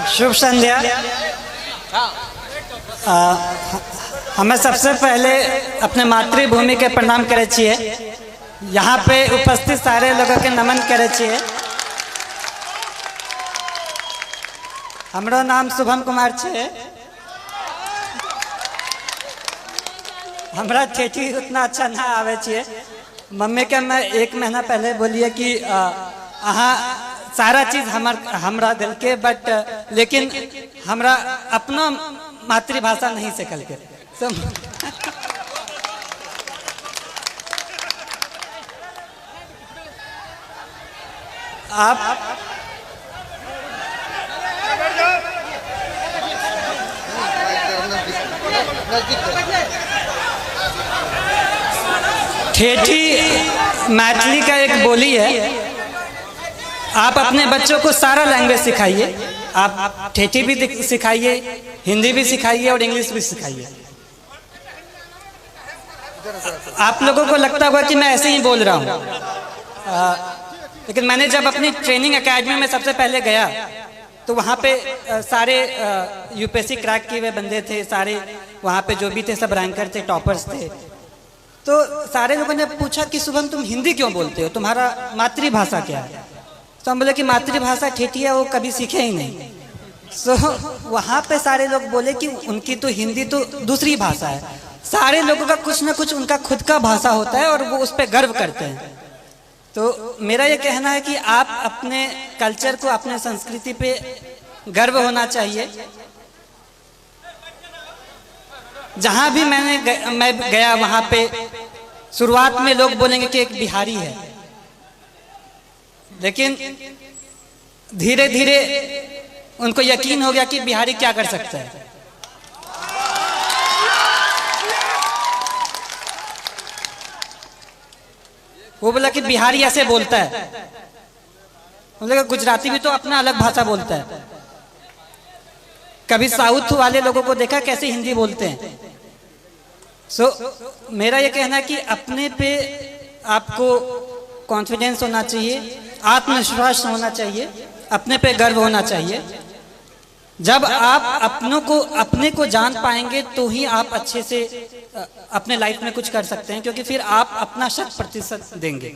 शुभ संध्या। हमें सबसे पहले अपने मातृभूमि के प्रणाम करे छिए। यहाँ पे उपस्थित सारे लोगों के नमन करे छिए। हमरो नाम शुभम कुमार छे। हमरा ठेठी उतना अच्छा ना आवे छिए। मम्मी के मैं 1 महीना पहले बोलिए कि अहाँ सारा चीज हमरा दिल के, बट लेकिन हमरा अपना मातृभाषा नहीं सीखल के। आप ठेठी मैथिली का एक बोली है। आप अपने बच्चों को सारा लैंग्वेज सिखाइए। आप ठेठी भी सिखाइए, हिंदी भी सिखाइए और इंग्लिश भी सिखाइए। आप लोगों को लगता होगा कि मैं ऐसे ही बोल रहा हूँ, लेकिन मैंने जब अपनी ट्रेनिंग एकेडमी में सबसे पहले गया तो वहाँ पे सारे यूपीएससी क्रैक किए हुए बंदे थे। सारे वहाँ पे जो भी थे सब रैंकर थे, टॉपर्स थे। तो सारे लोगों ने पूछा कि शुभम तुम हिंदी क्यों बोलते हो, तुम्हारा मातृभाषा क्या है? तो हम बोले कि मातृभाषा ठेठी है, वो कभी सीखे ही नहीं। सो वहाँ पे सारे लोग बोले कि उनकी तो हिंदी तो दूसरी भाषा है। सारे लोगों का कुछ ना कुछ उनका खुद का भाषा होता है और वो उस पर गर्व करते हैं। तो मेरा ये कहना है कि आप अपने कल्चर को, अपने संस्कृति पे गर्व होना चाहिए। जहाँ भी मैं गया वहाँ पे शुरुआत में लोग बोलेंगे कि एक बिहारी है, लेकिन धीरे धीरे उनको यकीन हो गया कि बिहारी क्या कर सकता है। वो बोला कि बिहारी ऐसे बोलता है। बोला गुजराती भी तो अपना अलग भाषा बोलता है। कभी साउथ वाले लोगों को देखा कैसे हिंदी बोलते हैं। मेरा ये कहना है कि अपने पे आपको कॉन्फिडेंस होना चाहिए, आत्मविश्वास होना चाहिए, अपने पे गर्व होना चाहिए। जब आप अपने को जान पाएंगे तो ही आप अच्छे से अपने लाइफ में कुछ कर सकते हैं, क्योंकि फिर आप अपना 100% देंगे।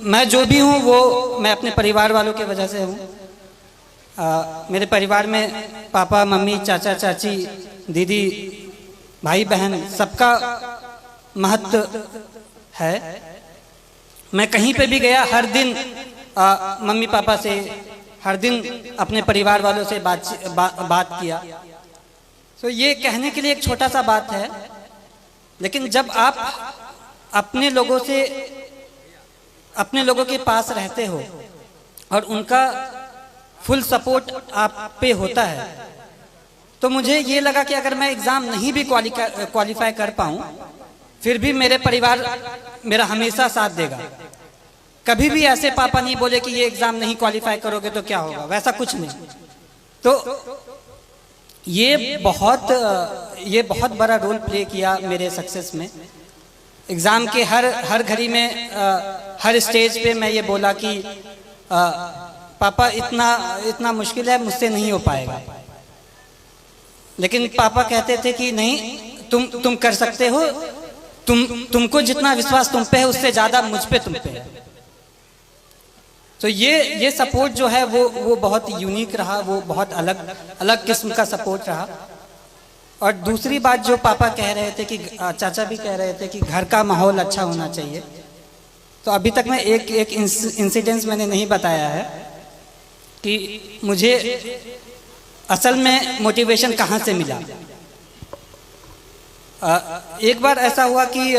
मैं जो भी हूँ वो मैं अपने परिवार वालों की वजह से हूँ। मेरे परिवार में पापा, मम्मी, चाचा, चाची, दीदी, भाई, बहन, सबका महत्व है। मैं कहीं पे भी गया, हर दिन मम्मी पापा से, हर दिन अपने परिवार वालों से बात किया। तो ये कहने के लिए एक छोटा सा बात है, लेकिन जब आप अपने लोगों के पास रहते हो और उनका फुल सपोर्ट आप पे होता है, तो मुझे ये लगा कि अगर मैं एग्ज़ाम नहीं भी क्वालिफाई कर पाऊँ, फिर भी मेरे परिवार मेरा हमेशा साथ देगा। कभी भी ऐसे पापा नहीं बोले कि ये एग्ज़ाम नहीं क्वालिफाई करोगे तो क्या होगा, वैसा कुछ नहीं। तो ये बहुत बड़ा रोल प्ले किया मेरे सक्सेस में। एग्ज़ाम के हर घड़ी में, हर स्टेज पे मैं ये बोला कि पापा इतना मुश्किल है, मुझसे नहीं हो पाएगा। लेकिन पापा कहते थे कि नहीं, तुम कर सकते हो। तुमको जितना विश्वास तुम पे है उससे ज़्यादा मुझ पे, तुम पे है। तो ये सपोर्ट जो है वो बहुत यूनिक रहा, वो बहुत अलग किस्म का सपोर्ट रहा। और दूसरी बात जो पापा कह रहे थे कि चाचा भी कह रहे थे कि घर का माहौल अच्छा होना चाहिए। तो अभी तक मैं एक इंसिडेंस मैंने नहीं बताया है कि मुझे असल में मोटिवेशन कहाँ से मिला। एक बार ऐसा हुआ कि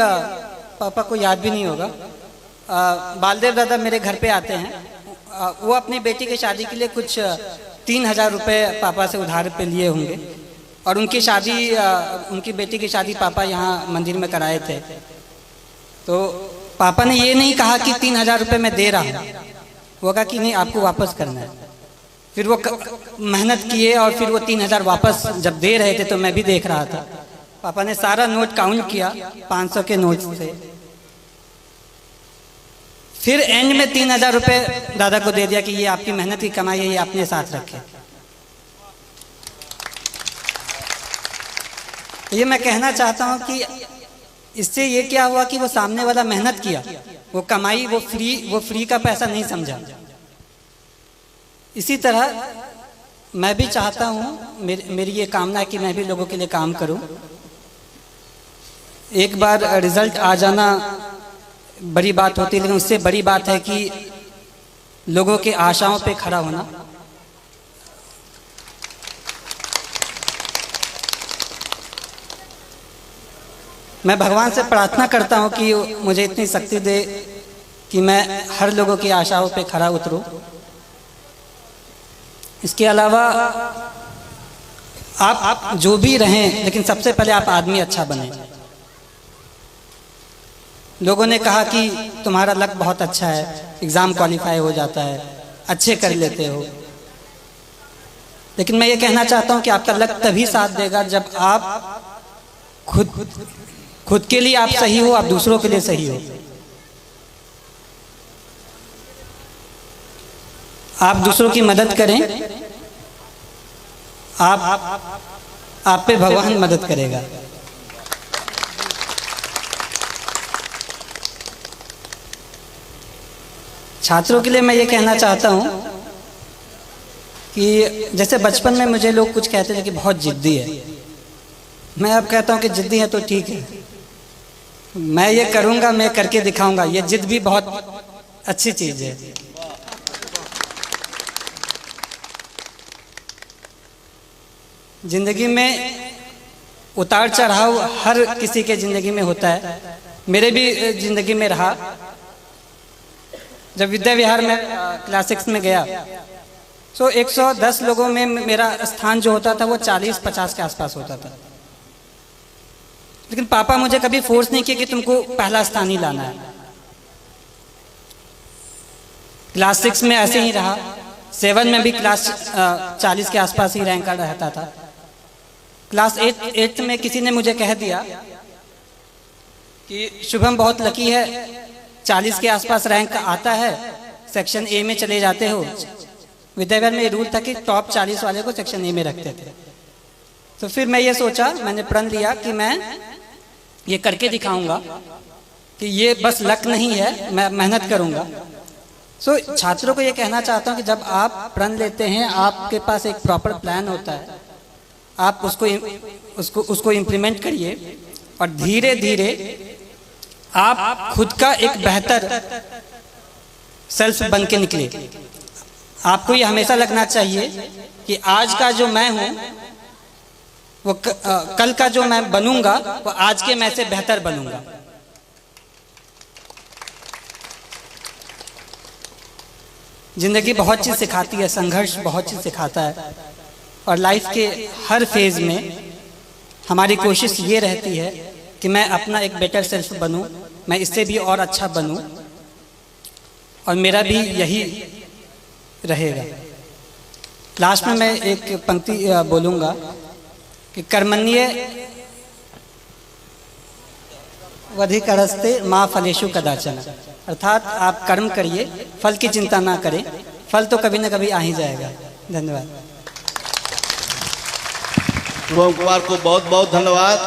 पापा को याद भी नहीं होगा, बालदेव दादा मेरे घर पे आते हैं। वो अपनी बेटी की शादी के लिए कुछ 3000 रुपये पापा से उधार पे लिए होंगे, और उनकी बेटी की शादी पापा यहाँ मंदिर में कराए थे। तो पापा ने ये नहीं कहा कि 3000 रुपये मैं दे रहा हूँ, वो कहा कि नहीं, आपको वापस करना है। फिर वो मेहनत किए और फिर वो 3000 वापस जब दे रहे थे तो मैं भी देख रहा था। पापा ने सारा नोट काउंट किया 500 के नोट से, फिर एंड में 3,000 रुपये दादा को दे दिया कि ये आपकी मेहनत की कमाई है, ये अपने साथ रखे। ये मैं कहना चाहता हूँ कि इससे ये क्या हुआ कि वो सामने वाला मेहनत किया, वो कमाई, वो फ्री का पैसा नहीं समझा। इसी तरह मैं भी चाहता हूँ, मेरी ये कामना है कि मैं भी लोगों के लिए काम करूँ। एक बार रिजल्ट आ जाना बड़ी बात होती है, लेकिन उससे बड़ी बात है कि लोगों के आशाओं पे खड़ा होना। मैं भगवान से प्रार्थना करता हूँ कि मुझे इतनी शक्ति दे कि मैं हर लोगों की आशाओं पे खड़ा उतरूँ। इसके अलावा आप जो भी रहें, लेकिन सबसे पहले आप आदमी अच्छा बने। लोगों ने कहा कि तुम्हारा लक बहुत अच्छा है, एग्ज़ाम क्वालिफाई हो जाता है, अच्छे कर लेते हो, लेकिन मैं ये कहना चाहता हूँ कि आपका लक तभी साथ देगा जब आप खुद के लिए आप सही हो, आप दूसरों के लिए सही हो। आप दूसरों की मदद करें, आप पे भगवान मदद करेगा। छात्रों के लिए मैं ये कहना चाहता हूँ कि जैसे बचपन में मुझे लोग कुछ कहते थे कि बहुत जिद्दी है, मैं अब कहता हूँ कि जिद्दी है तो ठीक है, मैं ये करूँगा, मैं करके दिखाऊंगा। ये जिद भी बहुत अच्छी चीज़ है। जिंदगी में उतार चढ़ाव हर किसी के जिंदगी में होता है, मेरे भी जिंदगी में रहा। जब विद्या विहार में क्लास 6 में गया तो 110 लोगों में मेरा स्थान जो होता था वो 40-50 के आसपास होता था, लेकिन पापा मुझे कभी फोर्स नहीं किया कि तुमको पहला स्थान ही लाना है। क्लास 6 में ऐसे ही रहा, 7 में भी क्लास 40 के आसपास ही रैंक रहता था। क्लास 8 में किसी ने मुझे कह दिया कि शुभम बहुत लकी है, 40 के आसपास रैंक आता है, सेक्शन ए में चले जाते हो। विद्याविहार में रूल था कि टॉप 40 वाले को सेक्शन ए में रखते थे। तो फिर मैं ये सोचा, मैंने प्रण लिया कि मैं ये करके दिखाऊंगा कि ये बस लक नहीं है, मैं मेहनत करूंगा। सो छात्रों को ये कहना चाहता हूँ कि जब आप प्रण लेते हैं, आपके पास एक प्रॉपर प्लान होता है, आप उसको इम्प्लीमेंट करिए और धीरे धीरे आप खुद का एक बेहतर सेल्फ बन के निकले। आपको ये हमेशा लगना चाहिए कि आज का जो मैं हूँ वो कल का जो मैं बनूंगा वो आज के मैं से बेहतर बनूंगा। जिंदगी बहुत चीज़ सिखाती है, संघर्ष बहुत चीज़ सिखाता है, और लाइफ के हर फेज में हमारी कोशिश ये रहती है कि मैं अपना एक बेटर सेल्फ बनूं, मैं इससे भी और अच्छा बनूं, और मेरा भी यही रहेगा। लास्ट में मैं एक पंक्ति बोलूँगा कि कर्मण्ये वधिकरस्ते माँ फलेषु कदाचन, अर्थात आप कर्म करिए, फल की चिंता ना करें, फल तो कभी ना कभी आ ही जाएगा। धन्यवाद। शुभम कुमार को बहुत बहुत धन्यवाद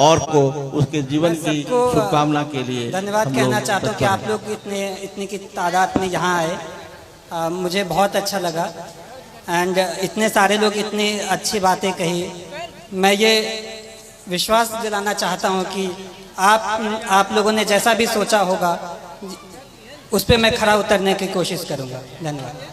और को उसके जीवन की शुभकामना के लिए धन्यवाद कहना चाहता हूँ कि आप लोग इतनी की तादाद में यहाँ आए, मुझे बहुत अच्छा लगा। एंड इतने सारे लोग इतनी अच्छी बातें कही। मैं ये विश्वास दिलाना चाहता हूँ कि आप लोगों ने जैसा भी सोचा होगा उस पर मैं खरा उतरने की कोशिश करूँगा। धन्यवाद।